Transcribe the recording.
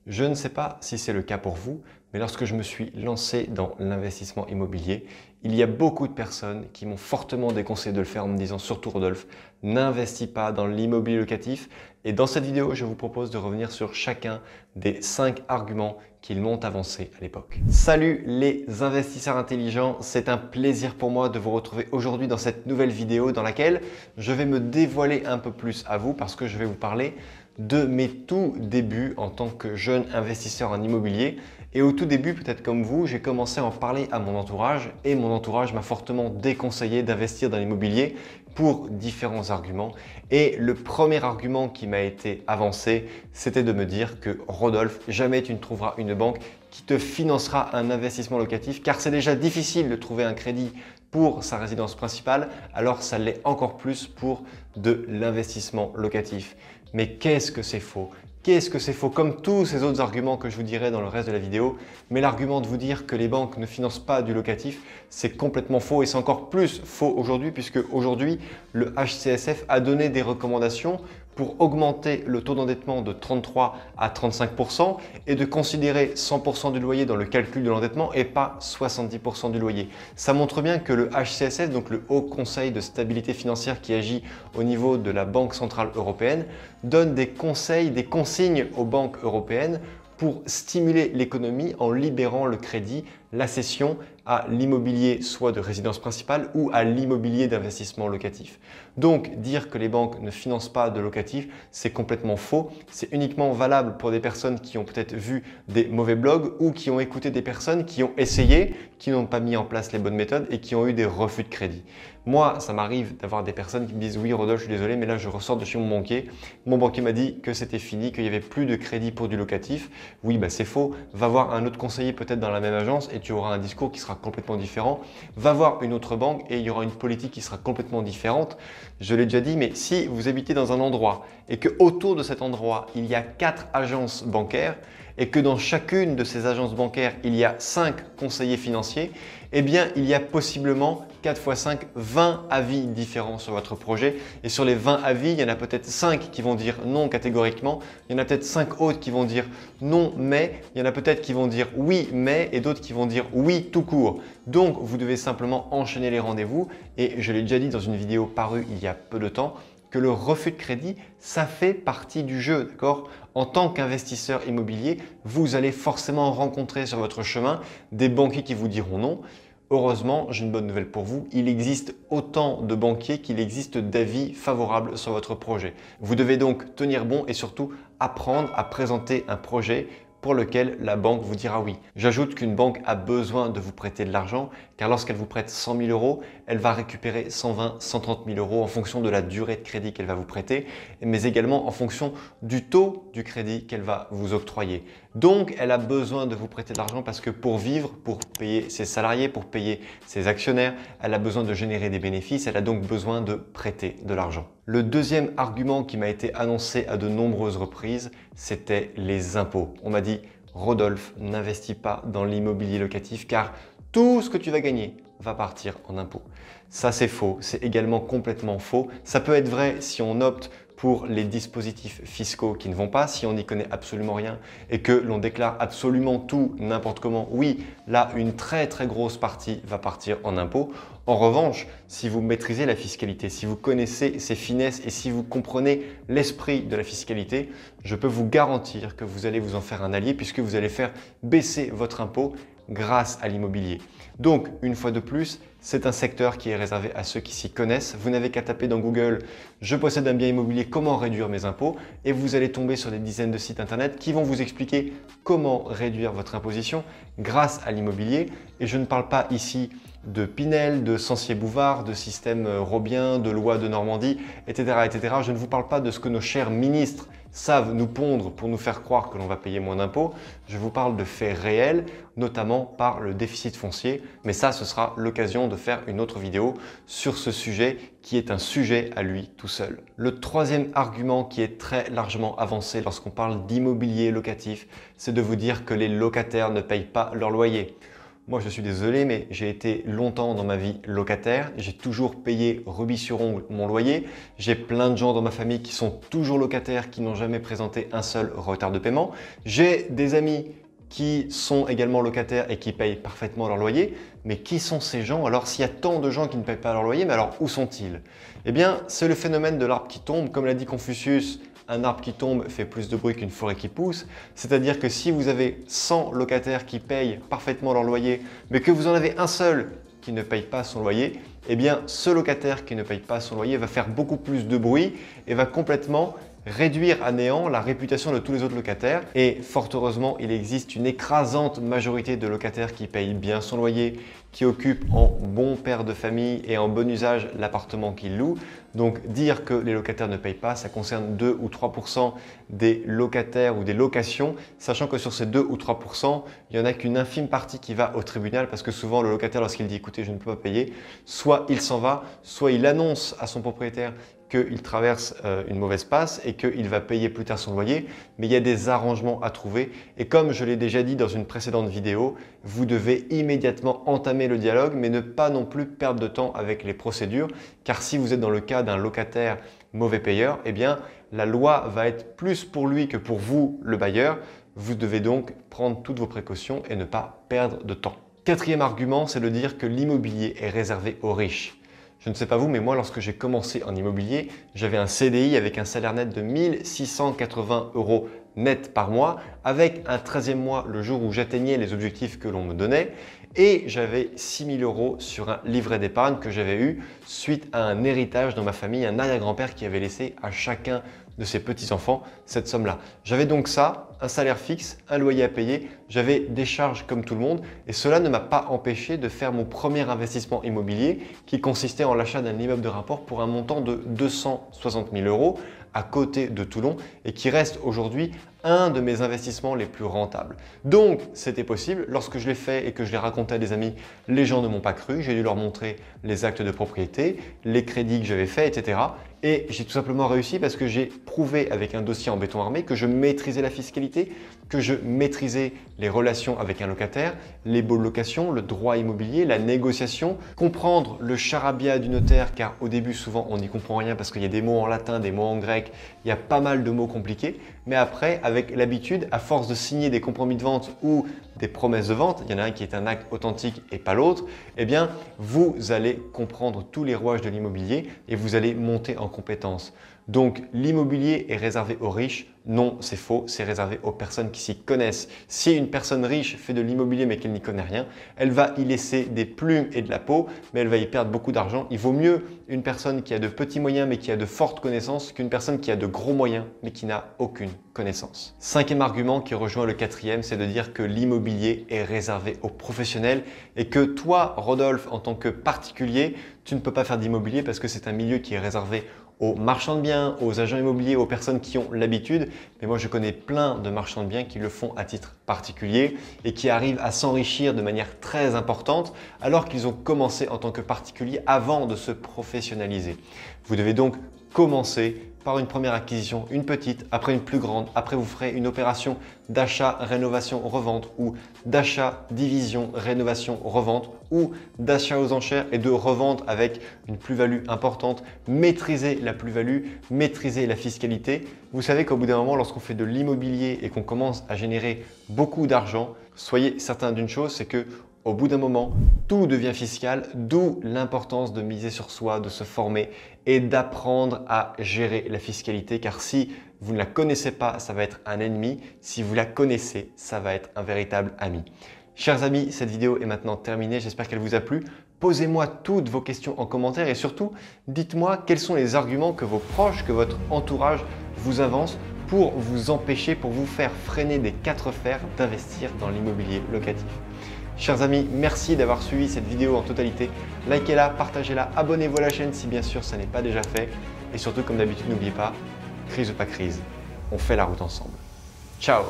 Je ne sais pas si c'est le cas pour vous, mais lorsque je me suis lancé dans l'investissement immobilier, il y a beaucoup de personnes qui m'ont fortement déconseillé de le faire en me disant surtout Rodolphe, n'investis pas dans l'immobilier locatif. Et dans cette vidéo, je vous propose de revenir sur chacun des 5 arguments qu'ils m'ont avancés à l'époque. Salut les investisseurs intelligents, c'est un plaisir pour moi de vous retrouver aujourd'hui dans cette nouvelle vidéo dans laquelle je vais me dévoiler un peu plus à vous parce que je vais vous parler de mes tout débuts en tant que jeune investisseur en immobilier. Et au tout début, peut-être comme vous, j'ai commencé à en parler à mon entourage et mon entourage m'a fortement déconseillé d'investir dans l'immobilier pour différents arguments. Et le premier argument qui m'a été avancé, c'était de me dire que Rodolphe, jamais tu ne trouveras une banque qui te financera un investissement locatif car c'est déjà difficile de trouver un crédit pour sa résidence principale, alors ça l'est encore plus pour de l'investissement locatif. Mais qu'est-ce que c'est faux? Qu'est-ce que c'est faux? Comme tous ces autres arguments que je vous dirai dans le reste de la vidéo, mais l'argument de vous dire que les banques ne financent pas du locatif, c'est complètement faux et c'est encore plus faux aujourd'hui puisque aujourd'hui, le HCSF a donné des recommandations pour augmenter le taux d'endettement de 33 à 35% et de considérer 100% du loyer dans le calcul de l'endettement et pas 70% du loyer. Ça montre bien que le HCSF, donc le Haut Conseil de stabilité financière qui agit au niveau de la Banque centrale européenne, donne des conseils, des consignes aux banques européennes pour stimuler l'économie en libérant le crédit, la cession à l'immobilier soit de résidence principale ou à l'immobilier d'investissement locatif. Donc dire que les banques ne financent pas de locatif, c'est complètement faux. C'est uniquement valable pour des personnes qui ont peut-être vu des mauvais blogs ou qui ont écouté des personnes qui ont essayé, qui n'ont pas mis en place les bonnes méthodes et qui ont eu des refus de crédit. Moi, ça m'arrive d'avoir des personnes qui me disent « Oui Rodolphe, je suis désolé, mais là je ressors de chez mon banquier. Mon banquier m'a dit que c'était fini, qu'il n'y avait plus de crédit pour du locatif. » Oui, c'est faux. Va voir un autre conseiller peut-être dans la même agence et tu auras un discours qui sera complètement différent. Va voir une autre banque et il y aura une politique qui sera complètement différente. Je l'ai déjà dit, mais si vous habitez dans un endroit et que autour de cet endroit, il y a 4 agences bancaires et que dans chacune de ces agences bancaires, il y a 5 conseillers financiers, eh bien, il y a possiblement 4 x 5, 20 avis différents sur votre projet. Et sur les 20 avis, il y en a peut-être 5 qui vont dire non catégoriquement, il y en a peut-être 5 autres qui vont dire non mais, il y en a peut-être qui vont dire oui mais et d'autres qui vont dire oui tout court. Donc, vous devez simplement enchaîner les rendez-vous et je l'ai déjà dit dans une vidéo parue il y a peu de temps, que le refus de crédit, ça fait partie du jeu, d'accord? En tant qu'investisseur immobilier, vous allez forcément rencontrer sur votre chemin des banquiers qui vous diront non. Heureusement, j'ai une bonne nouvelle pour vous, il existe autant de banquiers qu'il existe d'avis favorables sur votre projet. Vous devez donc tenir bon et surtout apprendre à présenter un projet pour lequel la banque vous dira oui. J'ajoute qu'une banque a besoin de vous prêter de l'argent car lorsqu'elle vous prête 100 000 euros, elle va récupérer 120 130 000 euros en fonction de la durée de crédit qu'elle va vous prêter, mais également en fonction du taux du crédit qu'elle va vous octroyer. Donc, elle a besoin de vous prêter de l'argent parce que pour vivre, pour payer ses salariés, pour payer ses actionnaires, elle a besoin de générer des bénéfices, elle a donc besoin de prêter de l'argent. Le deuxième argument qui m'a été annoncé à de nombreuses reprises, c'était les impôts. On m'a dit « Rodolphe, n'investis pas dans l'immobilier locatif car tout ce que tu vas gagner va partir en impôts. » Ça, c'est faux. C'est également complètement faux. Ça peut être vrai si on opte pour les dispositifs fiscaux qui ne vont pas, si on n'y connaît absolument rien et que l'on déclare absolument tout n'importe comment. Oui, là, une très grosse partie va partir en impôts. En revanche, si vous maîtrisez la fiscalité, si vous connaissez ses finesses et si vous comprenez l'esprit de la fiscalité, je peux vous garantir que vous allez vous en faire un allié puisque vous allez faire baisser votre impôt grâce à l'immobilier. Donc, une fois de plus, c'est un secteur qui est réservé à ceux qui s'y connaissent. Vous n'avez qu'à taper dans Google « Je possède un bien immobilier, comment réduire mes impôts ?» et vous allez tomber sur des dizaines de sites internet qui vont vous expliquer comment réduire votre imposition grâce à l'immobilier. Et je ne parle pas ici de Pinel, de Censier-Bouvard, de système Robien, de loi de Normandie, etc., etc. Je ne vous parle pas de ce que nos chers ministres savent nous pondre pour nous faire croire que l'on va payer moins d'impôts. Je vous parle de faits réels, notamment par le déficit foncier. Mais ça, ce sera l'occasion de faire une autre vidéo sur ce sujet qui est un sujet à lui tout seul. Le troisième argument qui est très largement avancé lorsqu'on parle d'immobilier locatif, c'est de vous dire que les locataires ne payent pas leur loyer. Moi, je suis désolé, mais j'ai été longtemps dans ma vie locataire. J'ai toujours payé rubis sur ongle mon loyer. J'ai plein de gens dans ma famille qui sont toujours locataires, qui n'ont jamais présenté un seul retard de paiement. J'ai des amis qui sont également locataires et qui payent parfaitement leur loyer. Mais qui sont ces gens? Alors, s'il y a tant de gens qui ne payent pas leur loyer, mais alors où sont-ils? Eh bien, c'est le phénomène de l'arbre qui tombe. Comme l'a dit Confucius, un arbre qui tombe fait plus de bruit qu'une forêt qui pousse. C'est-à-dire que si vous avez 100 locataires qui payent parfaitement leur loyer, mais que vous en avez un seul qui ne paye pas son loyer, eh bien, ce locataire qui ne paye pas son loyer va faire beaucoup plus de bruit et va complètement réduire à néant la réputation de tous les autres locataires. Et fort heureusement, il existe une écrasante majorité de locataires qui payent bien son loyer, qui occupent en bon père de famille et en bon usage l'appartement qu'ils louent. Donc dire que les locataires ne payent pas, ça concerne 2 ou 3% des locataires ou des locations, sachant que sur ces 2 ou 3%, il n'y en a qu'une infime partie qui va au tribunal parce que souvent le locataire, lorsqu'il dit écoutez, je ne peux pas payer, soit il s'en va, soit il annonce à son propriétaire qu'il traverse une mauvaise passe et qu'il va payer plus tard son loyer, mais il y a des arrangements à trouver. Et comme je l'ai déjà dit dans une précédente vidéo, vous devez immédiatement entamer le dialogue, mais ne pas non plus perdre de temps avec les procédures, car si vous êtes dans le cas d'un locataire mauvais payeur, eh bien la loi va être plus pour lui que pour vous, le bailleur. Vous devez donc prendre toutes vos précautions et ne pas perdre de temps. Quatrième argument, c'est de dire que l'immobilier est réservé aux riches. Je ne sais pas vous, mais moi, lorsque j'ai commencé en immobilier, j'avais un CDI avec un salaire net de 1 680 € net par mois, avec un 13e mois le jour où j'atteignais les objectifs que l'on me donnait. Et j'avais 6 000 € sur un livret d'épargne que j'avais eu suite à un héritage dans ma famille, un arrière-grand-père qui avait laissé à chacun de ses petits-enfants cette somme-là. J'avais donc ça, un salaire fixe, un loyer à payer, j'avais des charges comme tout le monde et cela ne m'a pas empêché de faire mon premier investissement immobilier qui consistait en l'achat d'un immeuble de rapport pour un montant de 260 000 € à côté de Toulon et qui reste aujourd'hui un de mes investissements les plus rentables. Donc, c'était possible. Lorsque je l'ai fait et que je l'ai raconté à des amis, les gens ne m'ont pas cru. J'ai dû leur montrer les actes de propriété, les crédits que j'avais faits, etc. Et j'ai tout simplement réussi parce que j'ai prouvé avec un dossier en béton armé que je maîtrisais la fiscalité, que je maîtrisais les relations avec un locataire, les baux de location, le droit immobilier, la négociation, comprendre le charabia du notaire car au début souvent on n'y comprend rien parce qu'il y a des mots en latin, des mots en grec, il y a pas mal de mots compliqués. Mais après, avec l'habitude, à force de signer des compromis de vente ou des promesses de vente, il y en a un qui est un acte authentique et pas l'autre, eh bien, vous allez comprendre tous les rouages de l'immobilier et vous allez monter en compétence. Donc, l'immobilier est réservé aux riches. Non, c'est faux, c'est réservé aux personnes qui s'y connaissent. Si une personne riche fait de l'immobilier mais qu'elle n'y connaît rien, elle va y laisser des plumes et de la peau, mais elle va y perdre beaucoup d'argent. Il vaut mieux une personne qui a de petits moyens mais qui a de fortes connaissances qu'une personne qui a de gros moyens mais qui n'a aucune connaissance. Cinquième argument qui rejoint le quatrième, c'est de dire que l'immobilier est réservé aux professionnels et que toi, Rodolphe, en tant que particulier, tu ne peux pas faire d'immobilier parce que c'est un milieu qui est réservé aux marchands de biens, aux agents immobiliers, aux personnes qui ont l'habitude. Mais moi, je connais plein de marchands de biens qui le font à titre particulier et qui arrivent à s'enrichir de manière très importante alors qu'ils ont commencé en tant que particulier avant de se professionnaliser. Vous devez donc commencer par une première acquisition, une petite, après une plus grande. Après, vous ferez une opération d'achat, rénovation, revente ou d'achat, division, rénovation, revente ou d'achat aux enchères et de revente avec une plus-value importante. Maîtriser la plus-value, maîtriser la fiscalité. Vous savez qu'au bout d'un moment, lorsqu'on fait de l'immobilier et qu'on commence à générer beaucoup d'argent, soyez certain d'une chose, c'est que au bout d'un moment, tout devient fiscal, d'où l'importance de miser sur soi, de se former et d'apprendre à gérer la fiscalité. Car si vous ne la connaissez pas, ça va être un ennemi. Si vous la connaissez, ça va être un véritable ami. Chers amis, cette vidéo est maintenant terminée. J'espère qu'elle vous a plu. Posez-moi toutes vos questions en commentaire et surtout, dites-moi quels sont les arguments que vos proches, que votre entourage vous avance pour vous empêcher, pour vous faire freiner des 4 fers d'investir dans l'immobilier locatif. Chers amis, merci d'avoir suivi cette vidéo en totalité. Likez-la, partagez-la, abonnez-vous à la chaîne si bien sûr ça n'est pas déjà fait. Et surtout, comme d'habitude, n'oubliez pas, crise ou pas crise, on fait la route ensemble. Ciao!